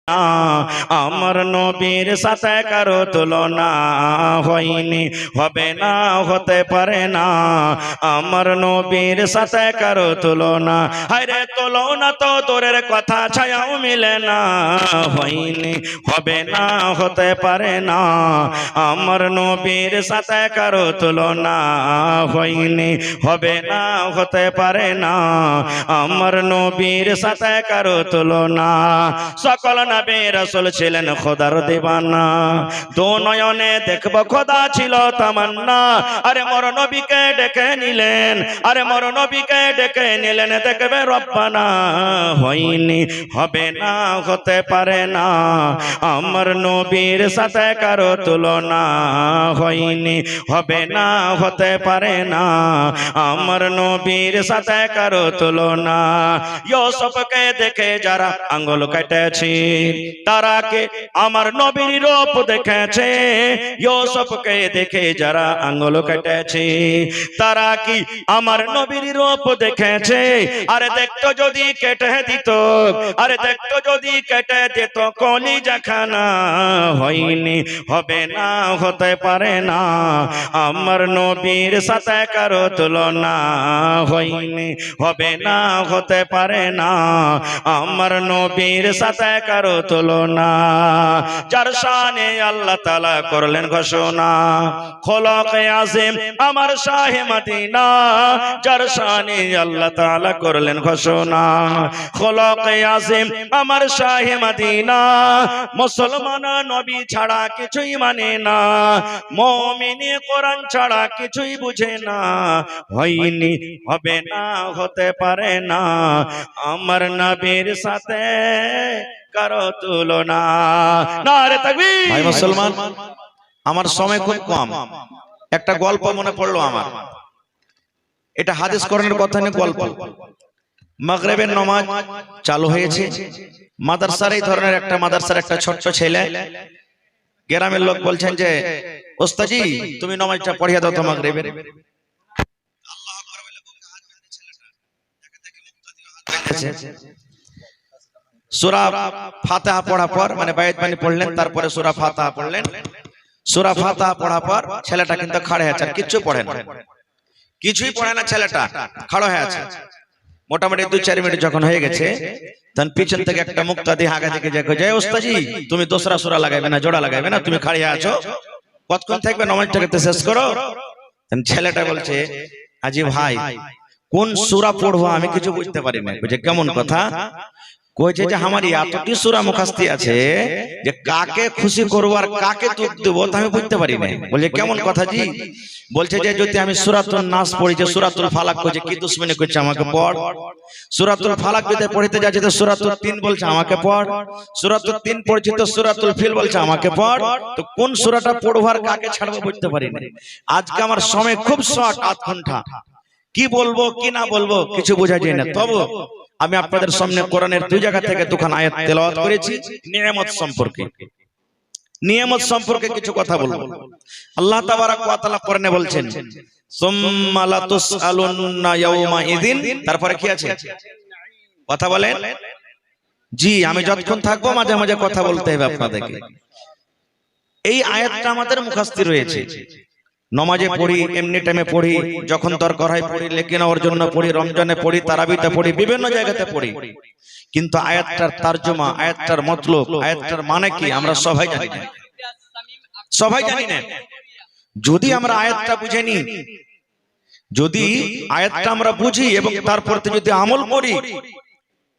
আমার নবীর সাথে কারো তুলনা হয়নি, হবে না, হতে পারে না। আমার নবীর সাথে কারো তুলনা, হায়রে তুলনা তো দূরের কথা, ছায়াও মিলে না, হয়নি, হবে না, হতে পারে না। আমার নবীর সাথে কারো তুলনা হয়নি, হবে না, হতে পারে না। আমার নবীর সাথে কারো তুলনা। সকল নবী রাসূল ছিলেন খোদার দিওয়ানা, দু নয়নে দেখব খোদা ছিল তামান্না। আরে মোর নবীকে ডেকে নিলেন, আরে মোর নবীকে ডেকে নিলেন, দেখবে রব্বানা, হয়নি, হবে না, হতে পারে না। আমার নবীর সাথে কারো তুলনা হয়নি, হবে না, হতে পারে না। আমার নবীর সাথে কারো তুলনা। ইউসুফকে দেখে যারা আঙ্গুল কেটেছে, তারা কে আমার নবীর রূপ দেখেছে। ইউসুফকে দেখে যারা আঙ্গুল কেটেছে, তারা কি আমার নবীর রূপ দেখেছে? আরে দেখতো যদি কেটে দিত, আরে দেখতো যদি কেটে দিত কলিজা খানা, হয়নি, হবে না, হতে পারে না। আমার নবীর সাথে কারো তুলনা হয়নি, হবে না, হতে পারে না। আমার নবীর সাথে কারো তুলনা। যার শানে আল্লাহ তাআলা করলেন ঘোষণা, খোলকে আযীম আমার শাহে মদিনা। যার শানে আল্লাহ তাআলা করলেন ঘোষণা, খোলকে আযীম আমার শাহে মদিনা। মুসলমান নবী ছাড়া কিছুই মানে না, মুমিন কোরআন ছাড়া কিছুই বুঝে না। হয়নি, হবে না, হতে পারে না। আমার নবীর সাথে কারো তুলনা। নারে তাকবীর। ভাই মুসলমান, আমার সময় খুব কম, একটা গল্প মনে পড়লো আমার। এটা হাদিস কোরআনের কথা নিয়ে গল্প। মাগরিবের নামাজ চালু হয়েছে, মাদ্রাসার এই ধরনের একটা মাদ্রাসার একটা ছোট্ট ছেলে, গ্রামের লোক বলছেন যে ওস্তাজি তুমি নামাজটা পড়িয়ে দাও তো মাগরিবের। সূরা ফাতিহা পড়ার পর, মানে বায়াত বাণী পড়লেন, তারপরে সূরা ফাতিহা পড়লেন। সূরা ফাতিহা পড়ার পর ছেলেটা কিন্তু খাড়া আছে, কিছু পড়ে না, কিছুই পড়ে না, ছেলেটা খাড়া হয়ে আছে। মোটামুটি 2-4 মিনিট যখন হয়ে গেছে, তখন পিছন থেকে একটা মুক্তাদি হাগা থেকে যায়, ওস্তাজি তুমি দোসরা সূরা লাগাইবে না, জোড়া লাগাইবে না, তুমি খাড়িয়ে আছো, কতক্ষণ থাকবে, নামাজটাকে তো শেষ করো। তখন ছেলেটা বলছে, আজি ভাই কোন সূরা পড়বো আমি কিছু বুঝতে পারি না। বুঝে কেমন কথা? কইছে যে আমার এতটি সূরা মুখস্থি আছে যে কাকে খুশি করব আর কাকে দুঃখ দেব তা আমি বুঝতে পারি না। বলে কেমন কথা জি? বলছে যে যদি আমি সূরাতুন নাস পড়ি, যে সূরাতুল ফালাক কইছে কি দুশমনি করছে আমাকে পড়। সূরাতুল ফালাক যদি পড়তে যাচ্ছে তো সূরাতুল 3 বলছে আমাকে পড়। সূরাতুল 3 পড়ছি তো সূরাতুল ফিল বলছে আমাকে পড়। তো কোন সূরাটা পড়ব আর কাকে ছাড়বো বুঝতে পারি না। আজকে আমার সময় খুব শর্ট, 8 ঘন্টা, কি বলবো কি না বলবো কিছু বোঝা যায় না। তবে আমি আপনাদের সামনে কোরআনের 2 জায়গা থেকে 2খান আয়াত তেলাওয়াত করেছি নিয়ামত সম্পর্কে। নিয়ামত সম্পর্কে কিছু কথা বলবো। আল্লাহ তাবারাক ওয়া তাআলা কোরআনে বলছেন সুম্মা লাতুসআলুন্না ইয়াওমা ইযিন, তারপরে কি আছে কথা বলেন জি। আমি যতক্ষণ থাকবো মাঝে মাঝে কথা বলতে হবে আপনাদেরকে। এই আয়াতটা আমাদের মুখস্থ রয়েছে, নমাজে পড়ি, এমনি টাইমে পড়ি, যখন দরকার হয় পড়ি, লেকিন ওর জন্য পড়ি, রমজানে পড়ি, তারাবিতে পড়ি, বিভিন্ন জায়গাতে পড়ি। কিন্তু আয়াতটার তরজমা, আয়াতটার মতলব, আয়াতটার মানে কি আমরা সবাই জানি না, সবাই জানি না। যদি আমরা আয়াতটা বুঝে নিই, যদি আয়াতটা আমরা বুঝি এবং তারপর যদি আমল করি,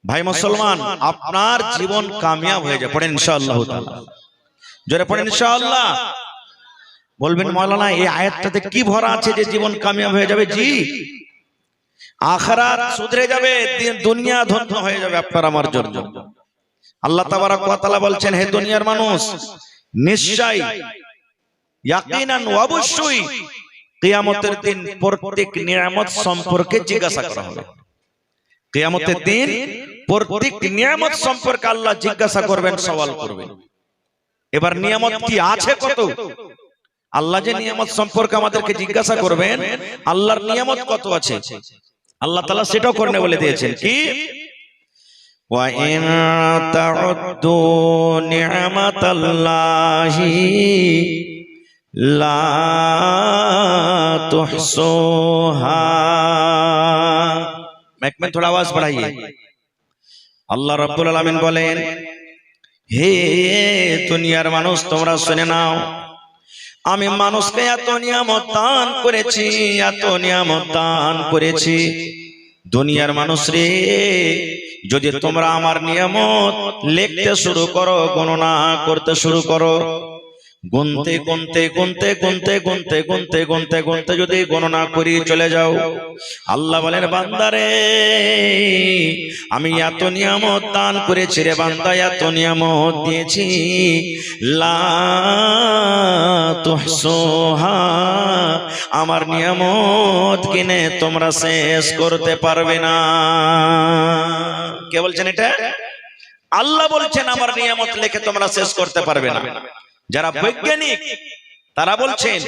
ভাই মুসলমান আপনার জীবন কামিয়াব হয়ে যাবে। পড়েন ইনশাআল্লাহ তাআলা, জোরে পড়েন ইনশাআল্লাহ। বলবেন মাওলানা এই আয়াতটাতে কি ভরা আছে যে জীবন কামিয়াব হয়ে যাবে? জি, আখিরাত সুধরে যাবে, দুনিয়া ধন্য হয়ে যাবে আপনার আমার জন্য। আল্লাহ তাবারাক ওয়া তাআলা বলছেন, হে দুনিয়ার মানুষ, নিশ্চয়ই ইয়াকিনান অবশ্যই কিয়ামতের দিন প্রত্যেক নিয়ামত সম্পর্কে জিজ্ঞাসা করা হবে। কিয়ামতের দিন প্রত্যেক নিয়ামত সম্পর্কে আল্লাহ জিজ্ঞাসা করবেন, সওয়াল করবেন। এবার নিয়ামত কি আছে কত? আল্লাহ যে নিয়ামত সম্পর্কে আমাদেরকে জিজ্ঞাসা করবেন, আল্লাহর নিয়ামত কত আছে আল্লাহ তাআলা সেটাও করতে বলে দিয়েছেন। কি وَإِن تَعُدُّوا نِعْمَةَ اللَّهِ لَا تُحْصُوهَا। माइक में थोड़ा आवाज बढ़ाइए। আল্লাহ রাব্বুল আলামিন বলেন, হে দুনিয়ার মানুষ তোমরা শুনে নাও, আমি মানুষকে এত নিয়ামত দান করেছি, এত নিয়ামত দান করেছি। দুনিয়ার মানুষ রে, যদি তোমরা আমার নিয়ামত লিখতে শুরু করো, গণনা করতে শুরু করো, গুনতে গুনতে গুনতে গুনতে গুনতে গুনতে গুনতে গুনতে যদি গণনা করি চলে যাও, আল্লাহ বলেন বান্দারে আমি এত নিয়ামত দান করেছি রে বান্দা, এত নিয়ামত দিয়েছি, লা তুহসুহা, আমার নিয়ামত কিনে তোমরা শেষ করতে পারবে না। কে বলছেন এটা? আল্লাহ বলছেন আমার নিয়ামত লিখে তোমরা শেষ করতে পারবে না। যারা বৈজ্ঞানিক তারা বলছেন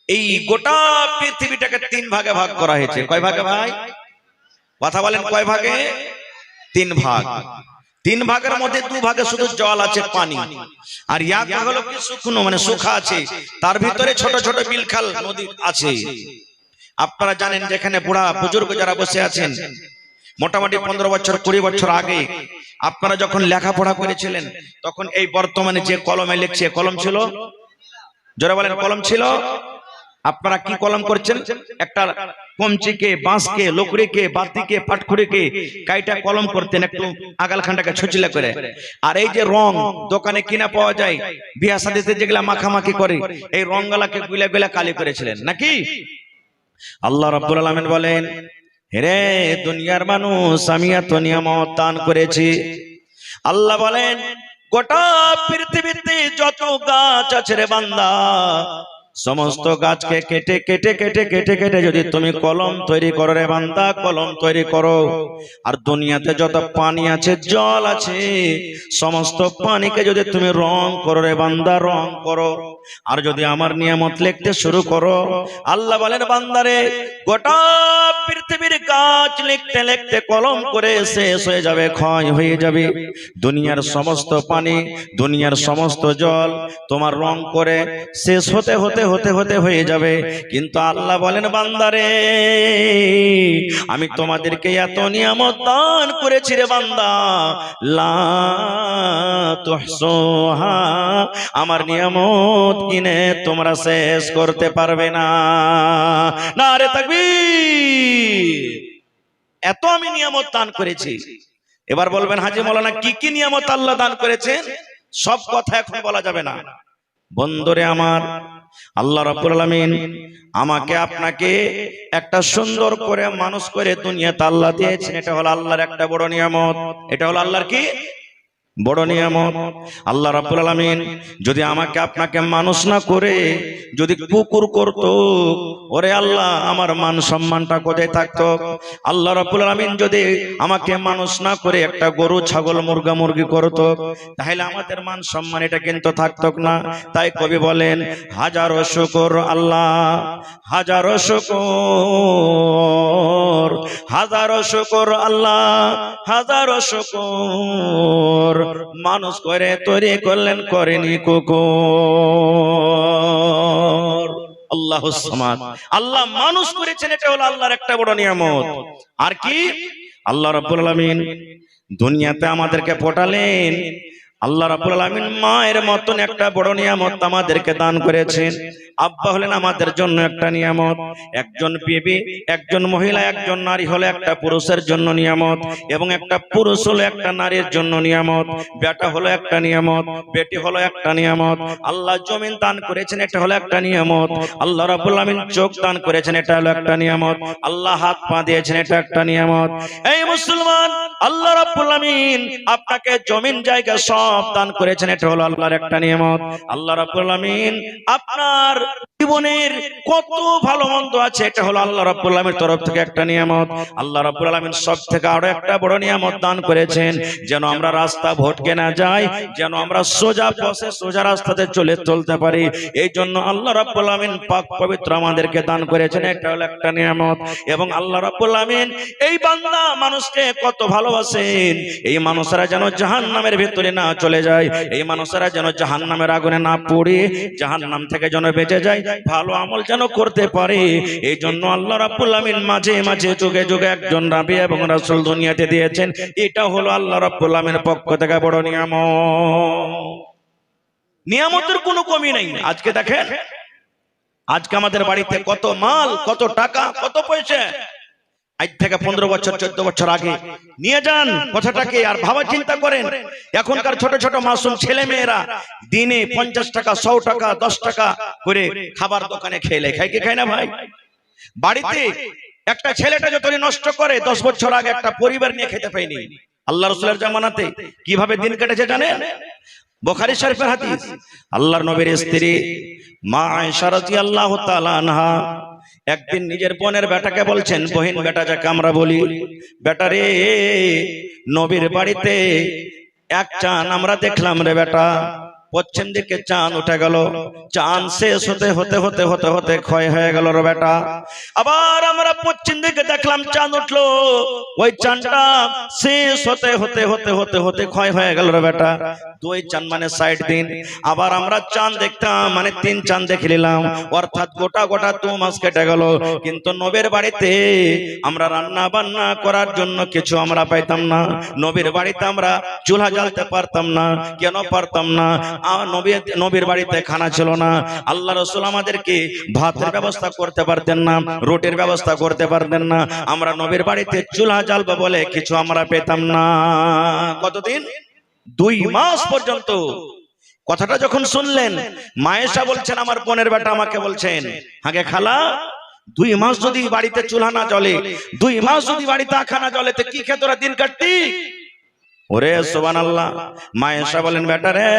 এই গোটা পৃথিবীটাকে 3 ভাগে ভাগ করা হয়েছে। কয় ভাগে ভাই? কথা বলেন, কয় ভাগে? 3 ভাগ। 3 ভাগের মধ্যে 2 ভাগে শুধু জল আছে, পানি, আর এক ভাগ হলো কি শুকনো, মানে শুখা আছে, তার ভিতরে ছোট ছোট বিলখাল নদী আছে। আপনারা জানেন যেখানে বুড়া বুজুর্গ যারা বসে আছেন, মোটামুটি 15 বছর 20 বছর আগে আপনারা যখন লেখাপড়া করেছিলেন, তখন এই বর্তমানে যে কলমে লিখছে, কলম ছিল? জোরে বলেন, কলম ছিল? আপনারা কি কলম করছেন? একটা কমচিকে, বাঁশকে, লকড়িকে, বাতিকে, পাটখড়িকে কাইটা কলম করতেন, একটু আগালখানটাকে ছুচিলা করে। আর এই যে রং দোকানে কিনা পাওয়া যায়, বিয়া শাদীতে যেগুলা মাখামাখি করে, এই রংগুলাকে গুলা গুলা কালি করেছিলেন নাকি? আল্লাহ রাব্বুল আলামিন বলেন, হে দুনিয়ার মানুষ, আমি এত নিয়ামত দান করেছি। আল্লাহ বলেন গোটা পৃথিবীতে যত গাছ আছে রে বান্দা, সমস্ত গাছকে কেটে কেটে কেটে কেটে কেটে যদি তুমি কলম তৈরি করো রে বান্দা, কলম তৈরি করো। আর দুনিয়াতে যত পানি আছে, জল আছে, সমস্ত পানিকে যদি তুমি রং করো রে বান্দা, রং করো। আর যদি আমার নিয়ামত লিখতে শুরু করো, আল্লাহ বলেন বান্দারে গোটা পৃথিবীর গাছ লিখতে লিখতে কলম করে শেষ হয়ে যাবে, ক্ষয় হয়ে যাবে। দুনিয়ার সমস্ত পানি, দুনিয়ার সমস্ত জল তোমার রং করে শেষ হতে হতে হতে হতে হয়ে যাবে। কিন্তু আল্লাহ বলেন বান্দারে আমি তোমাদেরকে এত নিয়ামত দান করেছি রে বান্দা, লা তুহসুহা, আমার নিয়ামত কিনে তোমরা শেষ করতে পারবে না। নারে তাকবীর! এত আমি নিয়ামত দান করেছি। এবার বলবেন হাজী মাওলানা কি কি নিয়ামত আল্লাহ দান করেছেন? সব কথা এখন বলা যাবে না। বন্ধুরে আমার, আল্লাহ রাব্বুল আলামিন আমাকে আপনাকে একটা সুন্দর করে মানুষ করে দুনিয়াতে আল্লাহ দিয়েছেন। এটা হলো আল্লাহর একটা বড় নিয়ামত। এটা হলো আল্লাহর কি বড় নিয়ামত। আল্লাহ রাব্বুল আলামিন যদি আমাকে আপনাকে মানুষ না করে যদি কুকুর করত, ওরে আল্লাহ আমার মান সম্মানটা কোথায় থাকতো? আল্লাহ রাব্বুল আলামিন যদি আমাকে মানুষ না করে একটা গরু, ছাগল, মুরগা, মুরগি করত, তাহলে আমাদের মান সম্মান এটা কিন্তু থাকতো না। তাই কবি বলেন হাজারো শুকর আল্লাহ, হাজারো শুকর, হাজারো শুকর আল্লাহ, হাজারো শুকর, মানুষ করে তৈরি করলেন, করেনি কুকুর। আল্লাহুস সামাদ, আল্লাহ মানুষ করেছেন, এটা হলো আল্লাহর একটা বড় নিয়ামত। আর কি? আল্লাহ রাব্বুল আলামিন দুনিয়াতে আমাদেরকে পাঠালেন। আল্লাহ রাব্বুল আলামিন মায়ের মতন একটা বড় নিয়ামত আমাদেরকে দান করেছেন। আব্বা হলেন আমাদের জন্য একটা নিয়ামত। একজন বিবি, একজন মহিলা, একজন নারী হলো একটা পুরুষের জন্য নিয়ামত, এবং একটা পুরুষ হলো একটা নারীর জন্য নিয়ামত। বেটা হলো একটা নিয়ামত, বেটি হলো একটা নিয়ামত। আল্লাহ জমিন দান করেছেন, এটা হলো একটা নিয়ামত। আল্লাহ রাব্বুল আলামিন চোখ দান করেছেন, এটা হলো একটা নিয়ামত। আল্লাহ হাত পা দিয়েছেন, এটা একটা নিয়ামত। এই মুসলমান, আল্লাহ রাব্বুল আলামিন আপনাকে জমিন জায়গা সব দান করেছেন, এটা হলো আল্লাহর একটা নিয়ামত। আল্লাহ রাব্বুল আলামিন আপনার জীবনের কত ভালো মন্দ আছে, এটা হলো আল্লাহ রাব্বুল আলামিনের তরফ থেকে একটা নিয়ামত। আল্লাহ রাব্বুল আলামিন সব থেকে আরো একটা বড় নিয়ামত দান করেছেন, যেন আমরা রাস্তা ভটকে না যাই, যেন আমরা সোজা পথে সোজা রাস্তাতে চলতে পারি। এই জন্য আল্লাহ রাব্বুল আলামিন পাক পবিত্র আমাদেরকে দান করেছেন, একটা হলো একটা নিয়ামত। এবং আল্লাহ রাব্বুল আলামিন এই বান্দা মানুষকে কত ভালোবাসেন, এই মানুষরা যেন জাহান্নামের ভিতরে না চলে যায়, এই মানুষরা যেন জাহান্নামের আগুনে না পড়ে জাহান্নাম থেকে যেন বেঁচে যায়, ভালো আমল যেন করতে পারে। এই জন্য আল্লাহ রাব্বুল আলামিন মাঝে মাঝে যুগে যুগে একজন নবী এবং রাসূল দুনিয়াতে দিয়েছেন। এটা হলো আল্লাহ রাব্বুল আলামিনের পক্ষ থেকে বড় নিয়ামত। নিয়ামতের কোনো কমি নেই। আজকে দেখেন, আজকে আমাদের বাড়িতে কত মাল, কত টাকা, কত পয়সা, আজ থেকে 15 বছর 14 বছর আগে নিয়ে যান কথাটাকে, আর ভাবা চিন্তা করেন এখনকার ছোট ছোট মাসুম ছেলে মেয়েরা দিনে 50 টাকা, 100 টাকা, 10 টাকা করে খাবার দোকানে খেলে, খায় কি খায় না ভাই? বাড়িতে একটা ছেলেটা যতই নষ্ট করে, 10 বছর আগে একটা পরিবার নিয়ে খেতে পায়নি। আল্লাহ রাসূলের জামানাতে কিভাবে দিন কেটেছে জানেন? বুখারী শরীফের হাদিস, আল্লাহর নবীর স্ত্রী মা আয়েশা রাদিয়াল্লাহু তাআলা আনহা একদিন নিজের বোনের বেটাকে বলছেন, বহিন বেটা যাকে আমরা বলি, বেটা রে, নবীর বাড়িতে এক চাঁদ আমরা দেখলাম রে বেটা। পশ্চিম দিকে চাঁদ উঠে গেল, চাঁদ শেষ হতে হতে হতে হতে হতে ক্ষয় হয়ে গেল রে বেটা। আবার আমরা পশ্চিম দিকে দেখলাম চাঁদ উঠলো, ওই চাঁদটা শেষ হতে হতে হতে হতে হতে ক্ষয় হয়ে গেল রে বেটা। 2 চাঁদ মানে 60 দিন। আবার আমরা চাঁদ দেখতাম মানে 3 চাঁদ দেখে নিলাম, অর্থাৎ গোটা গোটা 2 মাস কেটে গেল। কিন্তু নবীর বাড়িতে আমরা রান্না বান্না করার জন্য কিছু আমরা পাইতাম না। নবীর বাড়িতে আমরা চুলা জ্বালতে পারতাম না। কেন পারতাম না? নবীর বাড়িতে খানা ছিল না। আল্লাহ রাসূল আমাদেরকে ভাতের ব্যবস্থা করতে পারতেন না, রুটির ব্যবস্থা করতে পারতেন না। আমরা নবীর বাড়িতে চুলা জ্বালবো বলে কিছু আমরা পেতাম না। কতদিন? 2 মাস পর্যন্ত। কথাটা যখন শুনলেন, মায়েশা বলছেন, আমার বোনের বেটা আমাকে বলছেন, আগে খালা, 2 মাস যদি বাড়িতে চুলা না জ্বলে, 2 মাস যদি বাড়িতে আখা না জ্বলে, তো কি খেয়ে তোরা দিন কাটতি? ওরে সুবহানাল্লাহ। মায়েশা বলেন, বেটা রে,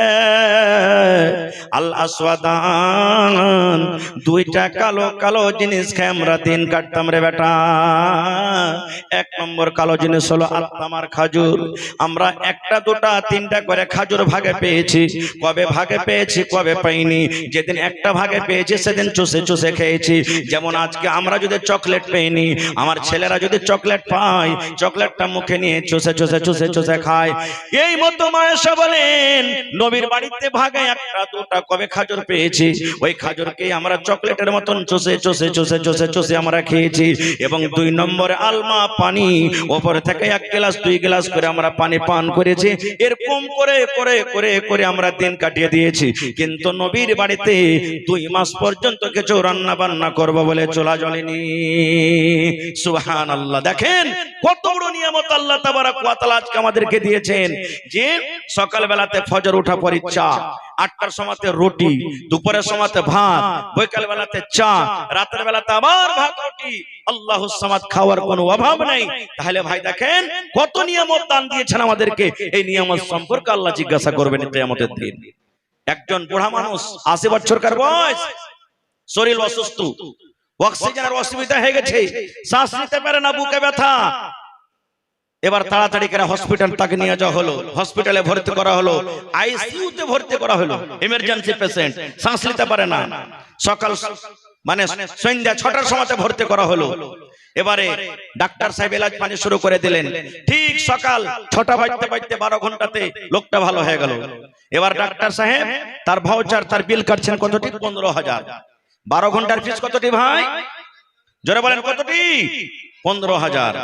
আল আসওয়াদান, 2টা কালো কালো জিনিস খেয়ে আমরা দিন কাটতাম রে বেটা। 1 নম্বর কালো জিনিস হলো আত্মামার খাজুর। আমরা 1টা 2টা 3টা করে খাজুর ভাগে পেয়েছি। কবে ভাগে পেয়েছি, কবে পাইনি। যেদিন 1টা ভাগে পেয়েছি সেদিন চুষে চুষে খেয়েছি। যেমন আজকে আমরা যদি চকলেট পেইনি, আমার ছেলেরা যদি চকলেট পায়, চকলেটটা মুখে নিয়ে চুষে চুষে চুষে চুষে খায়। এই মতো মায়েশা বলেন, নবীর বাড়িতে ভাগে 1টা 2টা কবে খাজুর পেয়েছি, ওই খাজুরকে আমরা চকলেটের মতন চুষে চুষে চুষে চুষে চুষে আমরা খেয়েছি। এবং 2 নম্বরে আলমা পানি, ওপর থেকে 1 গ্লাস 2 গ্লাস করে আমরা পানি পান করেছি। এরকম করে করে করে করে আমরা দিন কাটিয়ে দিয়েছি। কিন্তু নবীর বাড়িতে 2 মাস পর্যন্ত কিছু রান্না বান্না করবো বলে চুলা জ্বলেনি। সুবহানাল্লাহ। দেখেন কত বড় নিয়ামত আল্লাহ তাবারাক ওয়া তাআলা আজকে আমাদেরকে দিয়েছেন, যে সকাল বেলাতে ফজর ওঠা পরে চা, 8টার সময়তে রুটি, দুপুরের সময়তে ভাত, বিকাল বেলাতে চা, রাতের বেলাতে আবার ভাত রুটি। আল্লাহুস সামাদ, খাওয়ার কোনো অভাব নেই। তাহলে ভাই দেখেন কত নিয়ামত দান দিয়েছেন আমাদেরকে। এই নিয়ামত সম্পর্কে আল্লাহ জিজ্ঞাসা করবেন কিয়ামতের দিন। একজন বুড়া মানুষ, 80 বছরকার বয়স, শরীর অসুস্থ, অক্সিজেনের অসুবিধা হয়ে গেছে, শ্বাস নিতে পারে না, বুকে ব্যথা। এবার তাড়াতাড়ি করে হসপিটাল তাকে নিয়ে যাওয়া হলো, হসপিটালে ভর্তি করা হলো, আইসিইউতে ভর্তি করা হলো। এমার্জেন্সি পেশেন্ট, শ্বাস নিতে পারে না। সকাল মানে সন্ধ্যা 6টার সময়তে ভর্তি করা হলো। এবারে ডাক্তার সাহেব এলাজ পানি শুরু করে দিলেন। ঠিক সকাল 6টা বাজতে বাজতে 12 ঘন্টাতে লোকটা ভালো হয়ে গেল। এবার ডাক্তার সাহেব তার ভাউচার, তার বিল কাটছেন কতটি? 15,000। 12 ঘন্টার ফিস কতটি ভাই? জোরে বলেন কতটি? 15,000।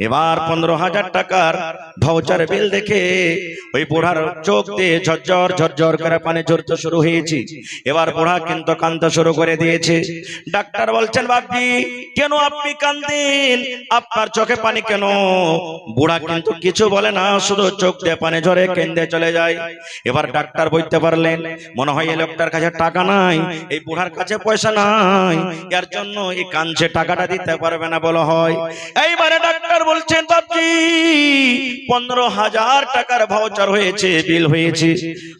এবার 15,000 টাকার ভাউচার বিল দেখে ওই বুড়ার চোখ দিয়ে ঝরঝর ঝরঝর করে পানি ঝরতে শুরু হয়েছে। এবার বুড়া কিন্তু কাঁদতে শুরু করে দিয়েছে। ডাক্তার বলছেন, বাপজি কেন আপনি কাঁদেন? আপনার চোখে পানি কেন? বুড়া কিন্তু কিছু বলে না, শুধু চোখ দিয়ে পানি ঝরে কেঁদে চলে যায়। এবার ডাক্তার বুঝতে পারলেন, মনে হয় এই লোকটার কাছে টাকা নাই, এই বুড়ার কাছে পয়সা নাই, এর জন্য এই কাঁদছে, টাকাটা দিতে পারবে না বলা হয়। এইবারে ডাক্তার বলছেন বাপজি 15,000 টাকার ভাউচার হয়েছে, বিল হয়েছে,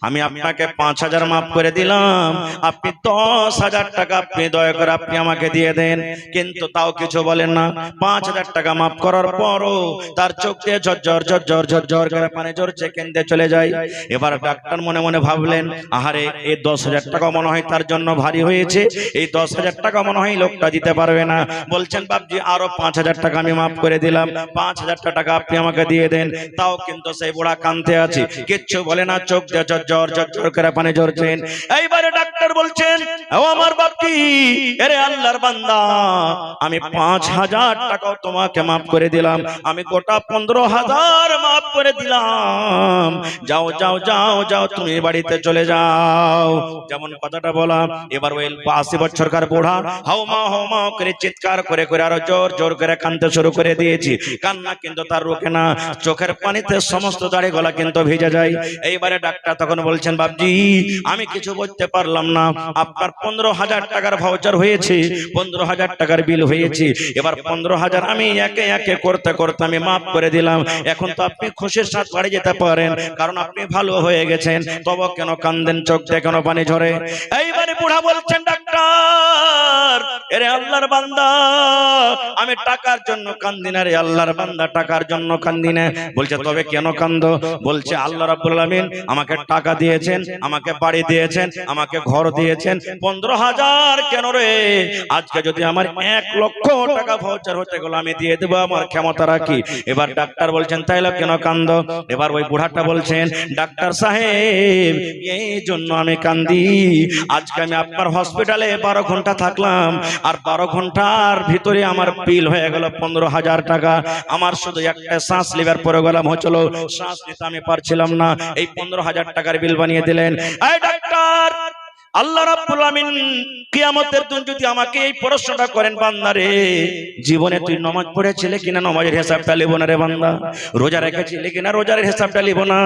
আমি আপনাকে 5,000 মাফ করে দিলাম, আপনি 10,000 টাকা আপনি দয়া করে আপনি আমাকে দিয়ে দেন। কিন্তু তাও কিছু বলেন না। 5,000 টাকা মাফ করার পরও তার চোখ দিয়ে ঝরঝর করে পানি ঝরছে, কেঁদে চলে যায়। এবার ডাক্তার মনে মনে ভাবলেন, আহারে এই 10,000 টাকা মনে হয় তার জন্য ভারী হয়েছে, এই 10,000 টাকা মনে হয় লোকটা দিতে পারবে না। বলছেন বাপজি আরো 5,000 টাকা আমি মাফ করে দিলাম, 5,000 টাকা আপনি আমাকে দিয়ে দেন। তাও কিন্তু সেই বুড়া কাঁদতে আছে, কিচ্ছু বলে না, চোখ দিয়ে ঝরঝর করে পানি ঝরছেন। এইবারে ডাক্তার বলছেন, ও আমার বাপজি, আরে আল্লাহর বান্দা, আমি 5,000 টাকাও তোমাকে মাফ করে দিলাম, আমি গোটা 15,000 মাফ করে দিলাম। যাও যাও যাও যাও, তুমি বাড়িতে চলে যাও। যেমন কথাটা বলা, এবার ওই 80 বছরকার বুড়া হাউমা করে চিৎকার করে করে আরো জোর করে কাঁদতে শুরু করে দিয়েছি। কান্না কিন্তু তার রোকে না, চোখের পানিতে সমস্ত দাড়ি গলা কিন্তু ভিজে যায়। এইবারে ডাক্তার তখন বলছেন, বাপজি আমি কিছু বলতে পারলাম না, আপনার 15,000 টাকার ভাউচার হয়েছে, 15,000 টাকার বিল হয়েছে, এবার 15,000 আমি একে একে করতে করতে আমি মাফ করে দিলাম। এখন তো আপনি খুশির সাথে বাড়ি যেতে পারেন, কারণ আপনি ভালো হয়ে গেছেন। তবে কেন কান্দেন, চোখ দিয়ে কেন পানি ঝরে? এইবারে বুড়া বলছেন, ডাক্তার এরে আল্লাহর বান্দা, আমি টাকার জন্য কান্দি না রে আল্লাহর বান্দা, টাকার জন্য কান্দি না। বলছে তবে কেন কান্দো? বলছে আল্লাহ রাব্বুল আলামিন আমাকে টাকা দিয়েছেন, আমাকে বাড়ি দিয়েছেন, আমাকে ঘর দিয়েছেন, 15,000 কেন রে? আজকে যদি আমার 1 লক্ষ টাকা ভাউচার হতে গেল আমি দিয়ে দেবো, আমার ক্ষমতা রাখি। এবার ডাক্তার বলছেন তাইলে কেন কান্দো? এবার ওই বুড়াটা বলছেন, ডাক্তার সাহেব এই জন্য আমি কান্দি, আজকে আমি আপনার হসপিটালে 12 ঘন্টা থাকলাম, আর 12 ঘন্টার ভিতরে আমার বিল হয়ে গেল 15,000 টাকা। আমার শুধু একটা শ্বাস লিবার পরে গেলাম হচ্ছিল, শ্বাস নিতে আমি পারছিলাম না, এই 15,000 টাকার বিল বানিয়ে দিলেন। এই ডাক্তার, আল্লাহ রাব্বুল আমিন কিয়ামতের দিন যদি আমাকে এই প্রশ্নটা করেন, বান্দা রে জীবনে তুই নামাজ পড়েছিলে কিনা, নামাজের হিসাবটা লিব না রে বান্দা, রোজা রেখেছিলে কিনা, রোজার হিসাবটা লিব না,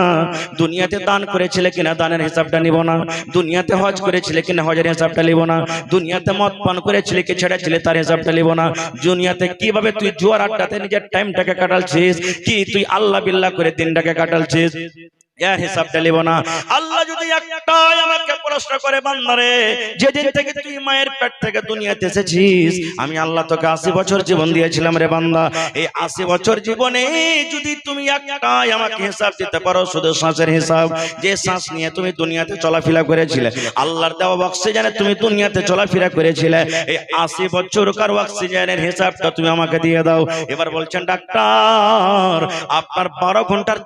দুনিয়াতে দান করেছিলে কিনা, দানের হিসাবটা নিব না, দুনিয়াতে হজ করেছিলে কিনা, হজের হিসাবটা লিব না, দুনিয়াতে মদ পান করেছিলে কি ছেড়েছিলে তার হিসাবটা লিব না, দুনিয়াতে কিভাবে তুই জুয়ার আড্ডাতে নিজের টাইমটাকে কাটালছিস, কি তুই আল্লাহ বিল্লাহ করে দিনটাকে কাটালছিস, এর হিসাবটা লিব না। আল্লাহ যদি একটাই আমাকে প্রশ্ন করে, বান্দারে যেদিন থেকে তুই মায়ের পেট থেকে দুনিয়াতে এসেছিস, আমি আল্লাহ তোকে 80 বছর জীবন দিয়েছিলাম রে বান্দা, এই 80 বছর জীবনে যদি তুমি একটাই আমাকে হিসাব দিতে পারো, শুধু শ্বাসের হিসাব, যে শ্বাস নিয়ে তুমি দুনিয়াতে চলাফেরা করেছিলে, আল্লাহর দেওয়া অক্সিজেনে তুমি দুনিয়াতে চলাফেরা করেছিলে, এই 80 বছরকার অক্সিজেনের হিসাবটা তুমি আমাকে দিয়ে দাও। এবার বলছেন ডাক্তার আপনার 12 ঘন্টার